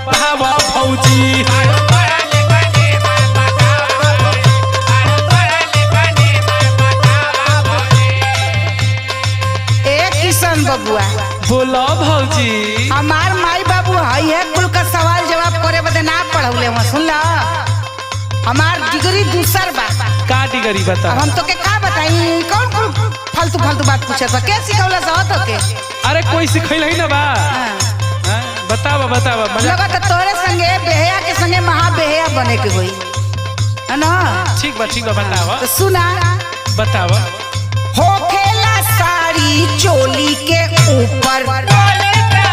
बतावा भौजी। किशन बबुआ बोलो भौजी। हमार माई बाबू हई है कुल का सवाल जवाब करे बदे ना पढ़ौले हुआ सुन ला। हमार डिग्री दूसर बा। का डिग्री बता? हम तो के का बताई कौन कौन फालतू फालतू बात पूछत बा के सिखौला सा तो के? अरे कोई सिखैल है ना बा। बतावा बतावा। लगा तो तोरे संगे बेहया के संगे महा बेहया बने के होई है ना? ठीक बा बतावा। तो सुना बतावा। होखेला साड़ी चोली के ऊपर